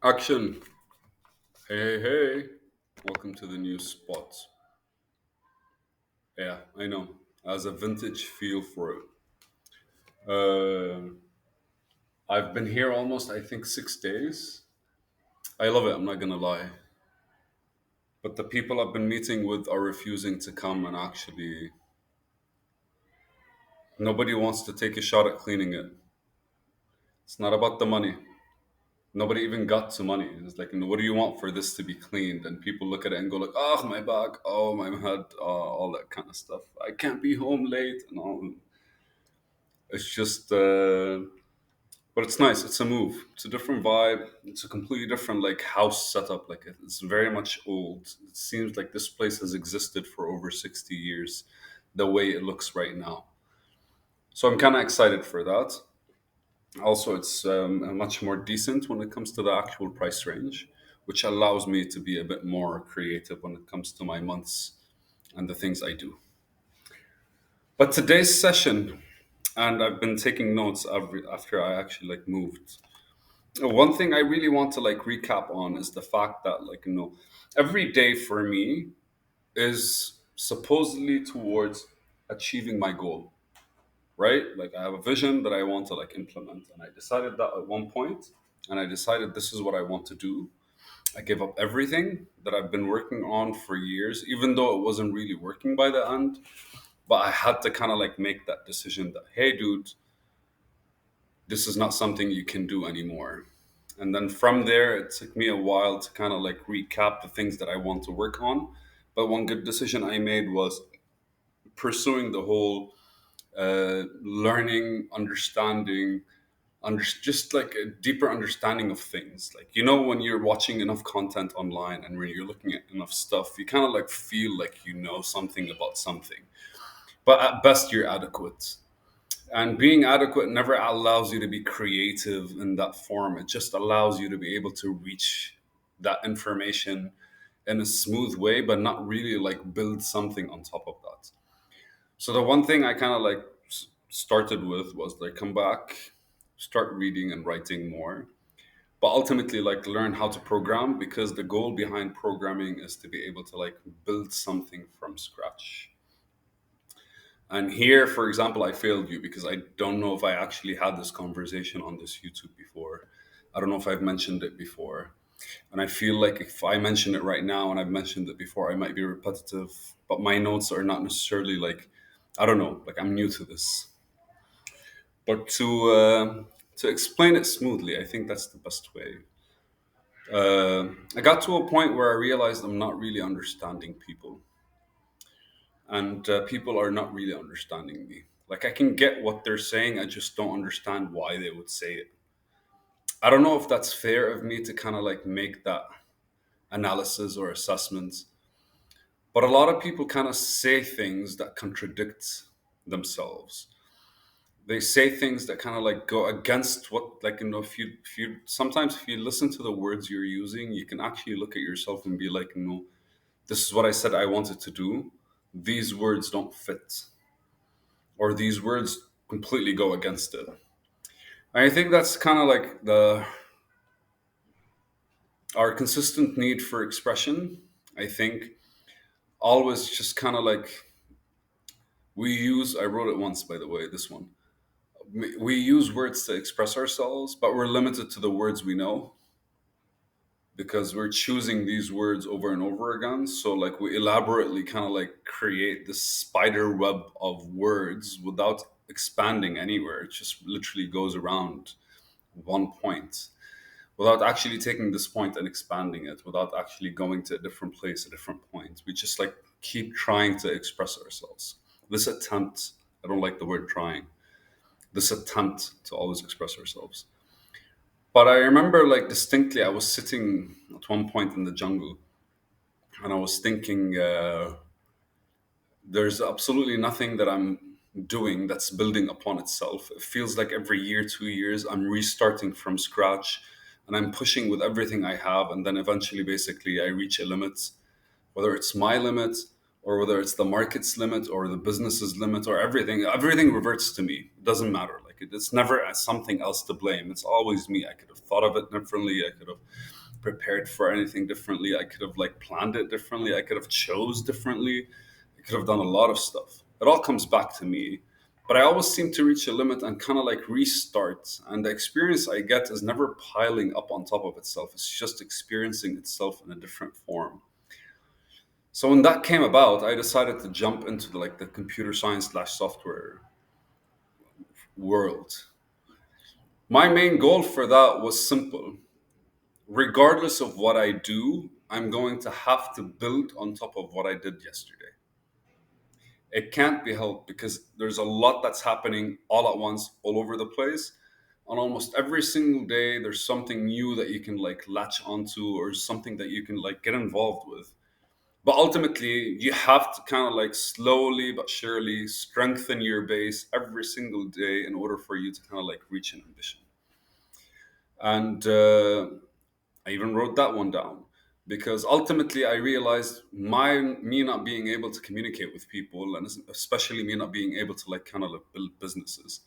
Action. Hey, hey, hey. Welcome to the new spot. Yeah, I know. As a vintage feel for it. Uh, I've been here almost, I think, 6 days. I love it, I'm not gonna lie. But the people I've been meeting with are refusing to come and actually, nobody wants to take a shot at cleaning it. It's not about the money. Nobody even got to money. It's like, what do you want for this to be cleaned? And people look at it and go like, oh, my back, oh, my head, all that kind of stuff. I can't be home late and all. It's just, but it's nice. It's a move. It's a different vibe. It's a completely different like house setup. Like it's very much old. It seems like this place has existed for over 60 years, the way it looks right now. So I'm kind of excited for that. Also, it's much more decent when it comes to the actual price range, which allows me to be a bit more creative when it comes to my months and the things I do. But today's session, and I've been taking notes after I actually like moved. One thing I really want to like recap on is the fact that every day for me is supposedly towards achieving my goal, right? Like I have a vision that I want to like implement, and I decided that at one point, and I decided this is what I want to do. I gave up everything that I've been working on for years, even though it wasn't really working by the end. But I had to kind of like make that decision that, hey, dude, this is not something you can do anymore. And then from there, it took me a while to kind of like recap the things that I want to work on. But one good decision I made was pursuing the whole learning, understanding, just like a deeper understanding of things. Like, when you're watching enough content online and when you're looking at enough stuff, you kind of like feel like you know something about something. But at best, you're adequate. And being adequate never allows you to be creative in that form. It just allows you to be able to reach that information in a smooth way, but not really like build something on top of that. So the one thing I kind of like started with was like come back, start reading and writing more, but ultimately like learn how to program, because the goal behind programming is to be able to like build something from scratch. And here, for example, I failed you because I don't know if I actually had this conversation on this YouTube before. I don't know if I've mentioned it before. And I feel like if I mention it right now and I've mentioned it before, I might be repetitive, but my notes are not necessarily like, I don't know, like I'm new to this. But to explain it smoothly, I think that's the best way. I got to a point where I realized I'm not really understanding people, and people are not really understanding me. Like I can get what they're saying, I just don't understand why they would say it. I don't know if that's fair of me to kind of like make that analysis or assessment, but a lot of people kind of say things that contradict themselves. They say things that kind of like go against what, like, if you sometimes if you listen to the words you're using, you can actually look at yourself and be like, no, this is what I said I wanted to do. These words don't fit, or these words completely go against it. I think that's kind of like the our consistent need for expression. I think always just kind of like we use. I wrote it once, by the way. This one, we use words to express ourselves, but we're limited to the words we know because we're choosing these words over and over again. So like we elaborately kind of like create this spider web of words without expanding anywhere. It just literally goes around one point without actually taking this point and expanding it, without actually going to a different place, a different point. We just like keep trying to express ourselves. This attempt, I don't like the word trying, this attempt to always express ourselves. But I remember like distinctly, I was sitting at one point in the jungle and I was thinking, there's absolutely nothing that I'm doing that's building upon itself. It feels like every year, 2 years, I'm restarting from scratch and I'm pushing with everything I have. And then eventually, basically, I reach a limit, whether it's my limit or whether it's the market's limit or the business's limit or everything reverts to me. It doesn't matter. Like It's never something else to blame. It's always me. I could have thought of it differently. I could have prepared for anything differently. I could have like planned it differently. I could have chose differently. I could have done a lot of stuff. It all comes back to me. But I always seem to reach a limit and kind of like restart. And the experience I get is never piling up on top of itself. It's just experiencing itself in a different form. So when that came about, I decided to jump into the computer science slash software world. My main goal for that was simple. Regardless of what I do, I'm going to have to build on top of what I did yesterday. It can't be helped because there's a lot that's happening all at once, all over the place. On almost every single day, there's something new that you can like latch onto or something that you can like get involved with. But ultimately, you have to kind of like slowly but surely strengthen your base every single day in order for you to kind of like reach an ambition. And I even wrote that one down because ultimately I realized me not being able to communicate with people, and especially me not being able to like kind of like build businesses.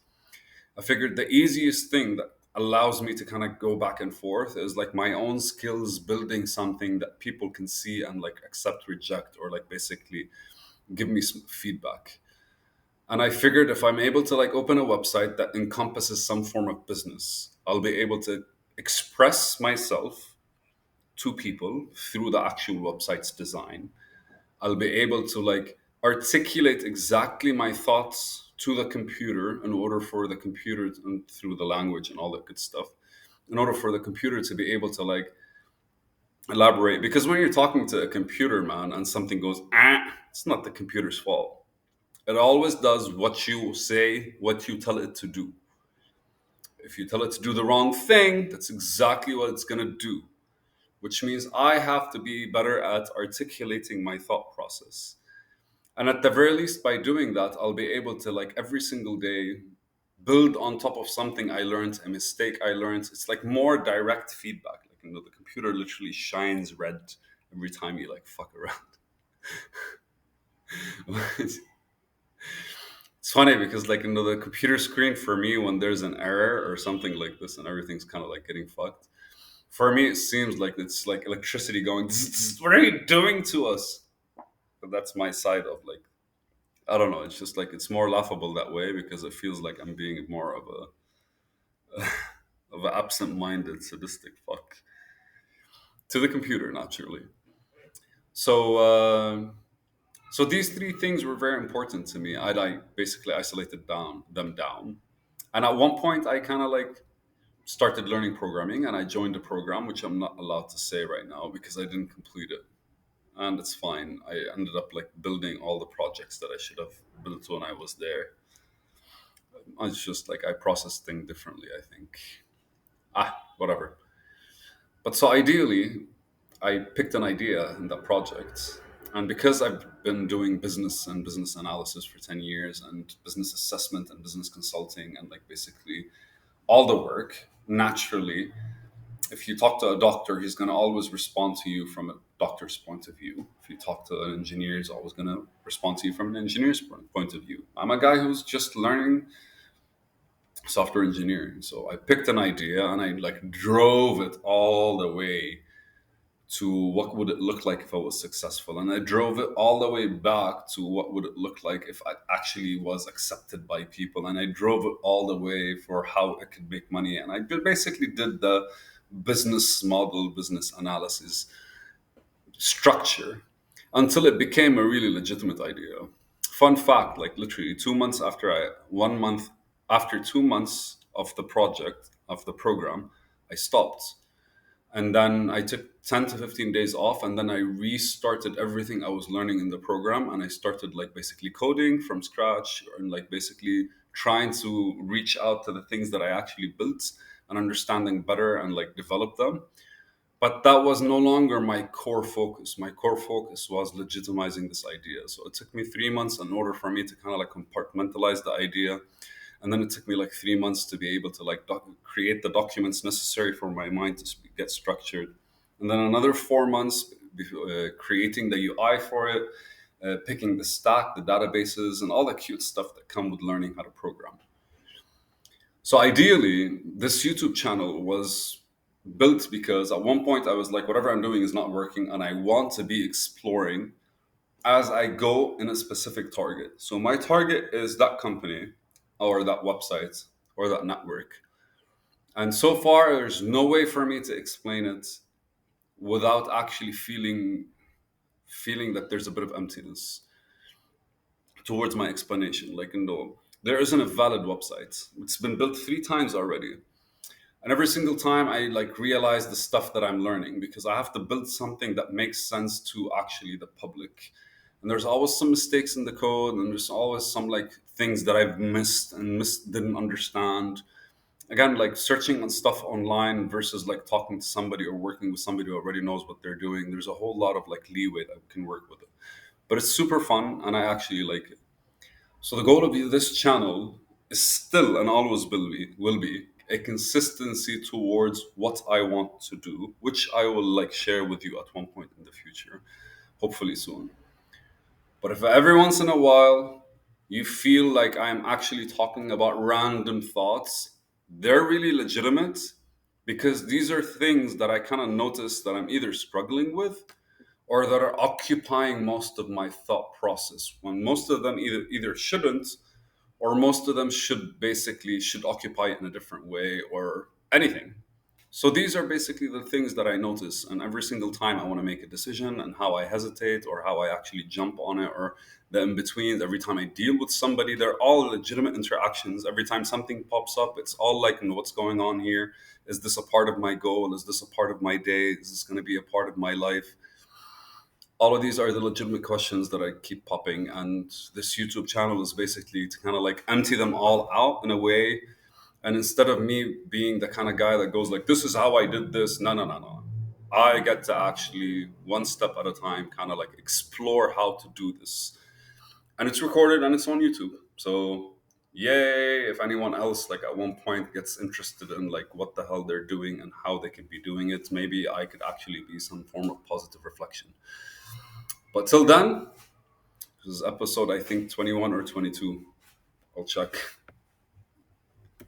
I figured the easiest thing that allows me to kind of go back and forth is like my own skills building something that people can see and like accept, reject, or like basically give me some feedback. And I figured if I'm able to like open a website that encompasses some form of business, I'll be able to express myself to people through the actual website's design. I'll be able to like articulate exactly my thoughts to the computer in order for the computer and through the language and all that good stuff, in order for the computer to be able to like elaborate. Because when you're talking to a computer, man, and something goes, it's not the computer's fault. It always does what you say, what you tell it to do. If you tell it to do the wrong thing, that's exactly what it's going to do, which means I have to be better at articulating my thought process. And at the very least, by doing that, I'll be able to, like, every single day build on top of something I learned, a mistake I learned. It's like more direct feedback. Like, the computer literally shines red every time you, like, fuck around. It's funny because, like, the computer screen for me, when there's an error or something like this and everything's kind of like getting fucked, for me, it seems like it's like electricity going, what are you doing to us? But that's my side of like, I don't know. It's just like it's more laughable that way because it feels like I'm being more of an absent-minded, sadistic fuck to the computer, naturally. So, so these three things were very important to me. I like basically isolated them down, and at one point, I kind of like started learning programming, and I joined a program which I'm not allowed to say right now because I didn't complete it, and it's fine. I ended up like building all the projects that I should have built when I was there. It's just like I process things differently, I think. Whatever. But so ideally, I picked an idea in that project. And because I've been doing business and business analysis for 10 years and business assessment and business consulting and like basically all the work, naturally, if you talk to a doctor, he's going to always respond to you from a doctor's point of view. If you talk to an engineer, he's always going to respond to you from an engineer's point of view. I'm a guy who's just learning software engineering. So I picked an idea and I like drove it all the way to what would it look like if I was successful. And I drove it all the way back to what would it look like if I actually was accepted by people. And I drove it all the way for how I could make money. And I basically did the business model, business analysis structure until it became a really legitimate idea. Fun fact, like literally 2 months after 1 month after 2 months of the project, of the program, I stopped. And then I took 10 to 15 days off, and then I restarted everything I was learning in the program. And I started like basically coding from scratch and like basically trying to reach out to the things that I actually built and understanding better and like develop them. But that was no longer my core focus. My core focus was legitimizing this idea. So it took me 3 months in order for me to kind of like compartmentalize the idea. And then it took me like 3 months to be able to like create the documents necessary for my mind to get structured. And then another 4 months creating the UI for it, picking the stack, the databases, and all the cute stuff that come with learning how to program. So ideally, this YouTube channel was built because at one point I was like, whatever I'm doing is not working, and I want to be exploring as I go in a specific target. So my target is that company or that website or that network. And so far, there's no way for me to explain it without actually feeling that there's a bit of emptiness towards my explanation. Like, no, there isn't a valid website. It's been built 3 times already. And every single time I like realize the stuff that I'm learning because I have to build something that makes sense to actually the public. And there's always some mistakes in the code, and there's always some like things that I've missed didn't understand. Again, like searching on stuff online versus like talking to somebody or working with somebody who already knows what they're doing. There's a whole lot of like leeway that we can work with it. But it's super fun and I actually like it. So the goal of this channel is still and always will be a consistency towards what I want to do, which I will like share with you at one point in the future, hopefully soon. But if every once in a while you feel like I'm actually talking about random thoughts, they're really legitimate because these are things that I kind of notice that I'm either struggling with or that are occupying most of my thought process when most of them either shouldn't, or most of them should occupy it in a different way or anything. So these are basically the things that I notice, and every single time I want to make a decision and how I hesitate or how I actually jump on it or the in betweens. Every time I deal with somebody, they're all legitimate interactions. Every time something pops up, it's all like, what's going on here? Is this a part of my goal? Is this a part of my day? Is this going to be a part of my life? All of these are the legitimate questions that I keep popping, and this YouTube channel is basically to kind of like empty them all out in a way. And instead of me being the kind of guy that goes like, "This is how I did this," no, no, no, no. I get to actually one step at a time, kind of like explore how to do this, and it's recorded and it's on YouTube. So yay! If anyone else like at one point gets interested in like what the hell they're doing and how they can be doing it, maybe I could actually be some form of positive reflection. But till then, this is episode I think 21 or 22. I'll check.